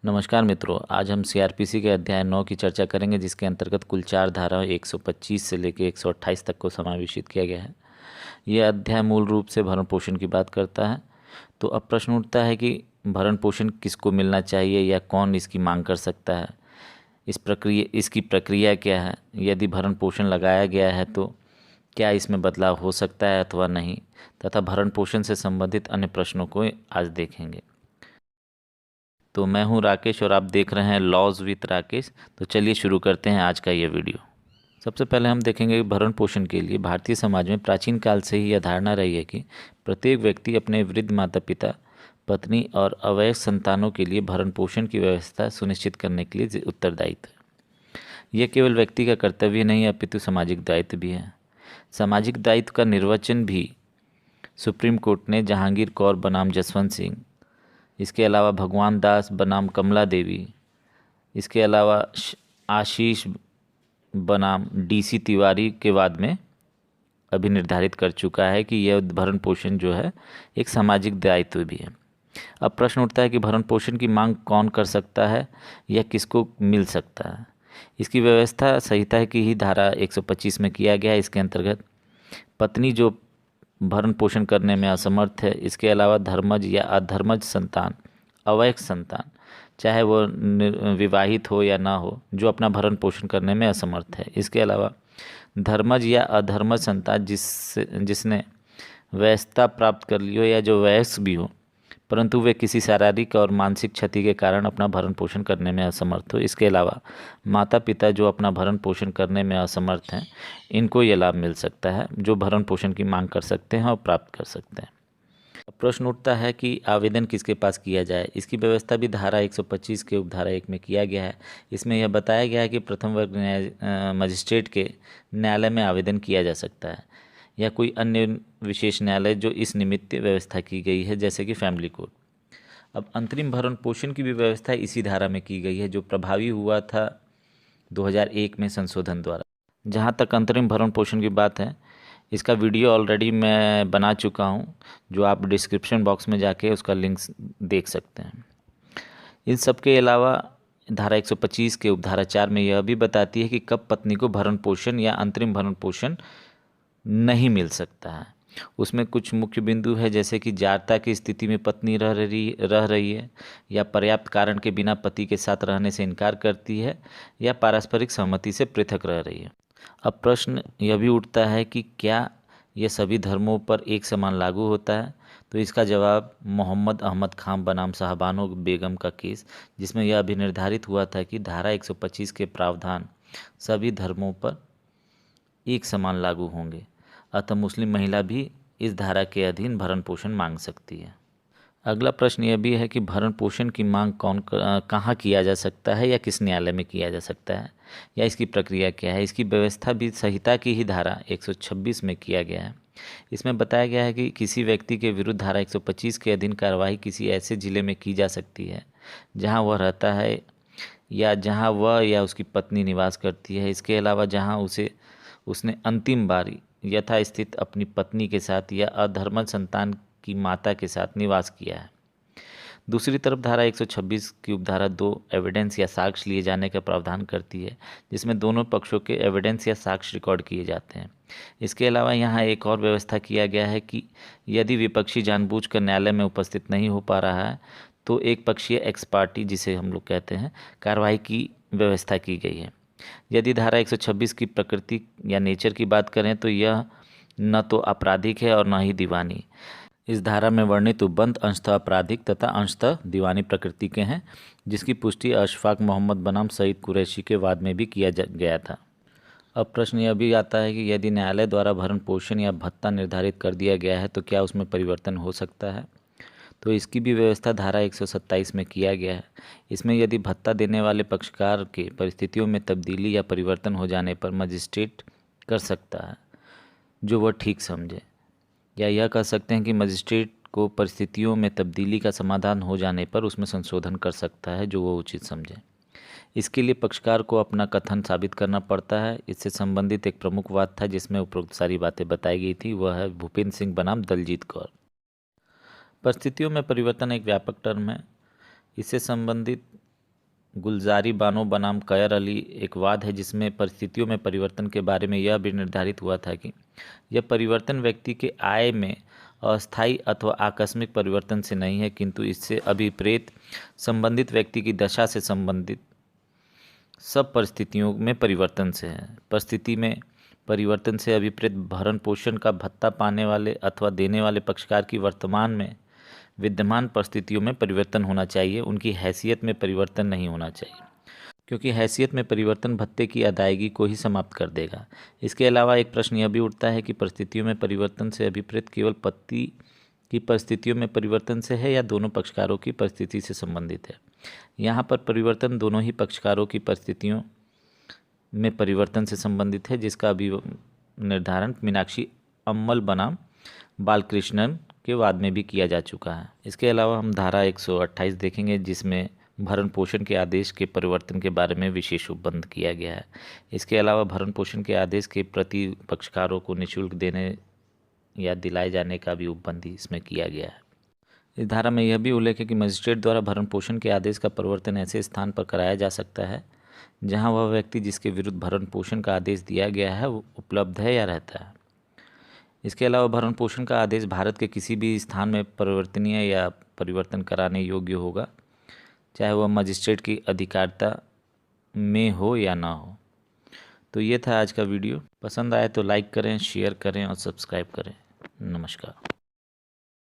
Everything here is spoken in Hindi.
नमस्कार मित्रों, आज हम सीआरपीसी के अध्याय 9 की चर्चा करेंगे, जिसके अंतर्गत कुल 4 धाराएं 125 से लेकर 128 तक को समावेशित किया गया है। यह अध्याय मूल रूप से भरण पोषण की बात करता है। तो अब प्रश्न उठता है कि भरण पोषण किसको मिलना चाहिए या कौन इसकी मांग कर सकता है। इसकी प्रक्रिया क्या है, यदि भरण पोषण लगाया गया है तो क्या इसमें बदलाव हो सकता है अथवा नहीं, तथा भरण पोषण से संबंधित अन्य प्रश्नों को आज देखेंगे। तो मैं हूं राकेश और आप देख रहे हैं लॉज विथ राकेश। तो चलिए शुरू करते हैं आज का ये वीडियो। सबसे पहले हम देखेंगे कि भरण पोषण के लिए भारतीय समाज में प्राचीन काल से ही यह धारणा रही है कि प्रत्येक व्यक्ति अपने वृद्ध माता पिता, पत्नी और अवयस्क संतानों के लिए भरण पोषण की व्यवस्था सुनिश्चित करने के लिए उत्तरदायी है। यह केवल व्यक्ति का कर्तव्य नहीं अपितु सामाजिक दायित्व भी है। सामाजिक दायित्व का निर्वचन भी सुप्रीम कोर्ट ने जहांगीर कौर बनाम जसवंत सिंह, इसके अलावा भगवान दास बनाम कमला देवी, इसके अलावा आशीष बनाम डीसी तिवारी के बाद में अभी निर्धारित कर चुका है कि यह भरण पोषण जो है एक सामाजिक दायित्व भी है। अब प्रश्न उठता है कि भरण पोषण की मांग कौन कर सकता है या किसको मिल सकता है। इसकी व्यवस्था संहिता की ही धारा 125 में किया गया है। इसके अंतर्गत पत्नी जो भरण पोषण करने में असमर्थ है, इसके अलावा धर्मज या अधर्मज संतान, अवयस्क संतान, चाहे वो विवाहित हो या ना हो, जो अपना भरण पोषण करने में असमर्थ है। इसके अलावा धर्मज या अधर्मज संतान जिसने वयस्कता प्राप्त कर ली हो या जो वयस्क भी हो परंतु वे किसी शारीरिक और मानसिक क्षति के कारण अपना भरण पोषण करने में असमर्थ हो। इसके अलावा माता पिता जो अपना भरण पोषण करने में असमर्थ हैं, इनको ये लाभ मिल सकता है, जो भरण पोषण की मांग कर सकते हैं और प्राप्त कर सकते हैं। अब प्रश्न उठता है कि आवेदन किसके पास किया जाए। इसकी व्यवस्था भी धारा 125 के उपधारा 1 में किया गया है। इसमें यह बताया गया है कि प्रथम वर्ग मजिस्ट्रेट के न्यायालय में आवेदन किया जा सकता है या कोई अन्य विशेष न्यायालय जो इस निमित्त व्यवस्था की गई है, जैसे कि फैमिली कोर्ट। अब अंतरिम भरण पोषण की भी व्यवस्था इसी धारा में की गई है, जो प्रभावी हुआ था 2001 में संशोधन द्वारा। जहाँ तक अंतरिम भरण पोषण की बात है, इसका वीडियो ऑलरेडी मैं बना चुका हूँ, जो आप डिस्क्रिप्शन बॉक्स में जाके उसका लिंक देख सकते हैं। इन सब के अलावा धारा 125 के उपधारा 4 में यह भी बताती है कि कब पत्नी को भरण पोषण या अंतरिम भरण पोषण नहीं मिल सकता है। उसमें कुछ मुख्य बिंदु है, जैसे कि जारता की स्थिति में पत्नी रह रही है, या पर्याप्त कारण के बिना पति के साथ रहने से इनकार करती है, या पारस्परिक सहमति से पृथक रह रही है। अब प्रश्न यह भी उठता है कि क्या यह सभी धर्मों पर एक समान लागू होता है। तो इसका जवाब मोहम्मद अहमद खान बनाम साहबानो बेगम का केस, जिसमें यह भी निर्धारित हुआ था कि धारा 125 के प्रावधान सभी धर्मों पर एक समान लागू होंगे, अतः मुस्लिम महिला भी इस धारा के अधीन भरण पोषण मांग सकती है। अगला प्रश्न यह भी है कि भरण पोषण की मांग कहाँ किया जा सकता है या किस न्यायालय में किया जा सकता है, या इसकी प्रक्रिया क्या है। इसकी व्यवस्था भी संहिता की ही धारा 126 में किया गया है। इसमें बताया गया है कि किसी व्यक्ति के विरुद्ध धारा 125 के अधीन कार्रवाई किसी ऐसे जिले में की जा सकती है जहाँ वह रहता है या जहाँ वह या उसकी पत्नी निवास करती है। इसके अलावा जहाँ उसने अंतिम बार यथास्थित अपनी पत्नी के साथ या अधर्मज संतान की माता के साथ निवास किया है। दूसरी तरफ धारा 126 की उपधारा 2 एविडेंस या साक्ष्य लिए जाने का प्रावधान करती है, जिसमें दोनों पक्षों के एविडेंस या साक्ष्य रिकॉर्ड किए जाते हैं। इसके अलावा यहाँ एक और व्यवस्था किया गया है कि यदि विपक्षी जानबूझकर न्यायालय में उपस्थित नहीं हो पा रहा है तो एक पक्षीय एक्स पार्टी, जिसे हम लोग कहते हैं, कार्रवाई की व्यवस्था की गई है। यदि धारा 126 की प्रकृति या नेचर की बात करें तो यह न तो आपराधिक है और न ही दीवानी। इस धारा में वर्णित उपबंध अंशतः आपराधिक तथा अंशतः दीवानी प्रकृति के हैं, जिसकी पुष्टि अशफाक मोहम्मद बनाम सईद कुरैशी के वाद में भी किया गया था। अब प्रश्न यह भी आता है कि यदि न्यायालय द्वारा भरण पोषण या भत्ता निर्धारित कर दिया गया है तो क्या उसमें परिवर्तन हो सकता है। तो इसकी भी व्यवस्था धारा 127 में किया गया है। इसमें यदि भत्ता देने वाले पक्षकार के परिस्थितियों में तब्दीली या परिवर्तन हो जाने पर मजिस्ट्रेट कर सकता है जो वह ठीक समझे, या यह कह सकते हैं कि मजिस्ट्रेट को परिस्थितियों में तब्दीली का समाधान हो जाने पर उसमें संशोधन कर सकता है जो वो उचित समझे। इसके लिए पक्षकार को अपना कथन साबित करना पड़ता है। इससे संबंधित एक प्रमुख बात था जिसमें उपरोक्त सारी बातें बताई गई थी, वह है भूपेंद्र सिंह बनाम दलजीत कौर। परिस्थितियों में परिवर्तन एक व्यापक टर्म है। इससे संबंधित गुलजारी बानो बनाम कयर अली एक वाद है जिसमें परिस्थितियों में परिवर्तन के बारे में यह भी निर्धारित हुआ था कि यह परिवर्तन व्यक्ति के आय में अस्थायी अथवा आकस्मिक परिवर्तन से नहीं है, किंतु इससे अभिप्रेत संबंधित व्यक्ति की दशा से संबंधित सब परिस्थितियों में परिवर्तन से है। परिस्थिति में परिवर्तन से अभिप्रेत भरण पोषण का भत्ता पाने वाले अथवा देने वाले पक्षकार की वर्तमान में विद्यमान परिस्थितियों में परिवर्तन होना चाहिए, उनकी हैसियत में परिवर्तन नहीं होना चाहिए, क्योंकि हैसियत में परिवर्तन भत्ते की अदायगी को ही समाप्त कर देगा। इसके अलावा एक प्रश्न यह भी उठता है कि परिस्थितियों में परिवर्तन से अभिप्रेत केवल पति की परिस्थितियों में परिवर्तन से है या दोनों पक्षकारों की परिस्थिति से संबंधित है। यहाँ पर परिवर्तन दोनों ही पक्षकारों की परिस्थितियों में परिवर्तन से संबंधित है, जिसका अभी निर्धारण मीनाक्षी अम्मल बनाम बालकृष्णन के वाद में भी किया जा चुका है। इसके अलावा हम धारा 128 देखेंगे जिसमें भरण पोषण के आदेश के परिवर्तन के बारे में विशेष उपबंध किया गया है। इसके अलावा भरण पोषण के आदेश के प्रति पक्षकारों को निःशुल्क देने या दिलाए जाने का भी उपबंध इसमें किया गया है। इस धारा में यह भी उल्लेख है कि मजिस्ट्रेट द्वारा भरण पोषण के आदेश का परिवर्तन ऐसे स्थान पर कराया जा सकता है जहां वह व्यक्ति जिसके विरुद्ध भरण पोषण का आदेश दिया गया है वो उपलब्ध है या रहता है। इसके अलावा भरण पोषण का आदेश भारत के किसी भी स्थान में परिवर्तनीय या परिवर्तन कराने योग्य होगा, चाहे वह मजिस्ट्रेट की अधिकारिता में हो या ना हो। तो ये था आज का वीडियो। पसंद आए तो लाइक करें, शेयर करें और सब्सक्राइब करें। नमस्कार।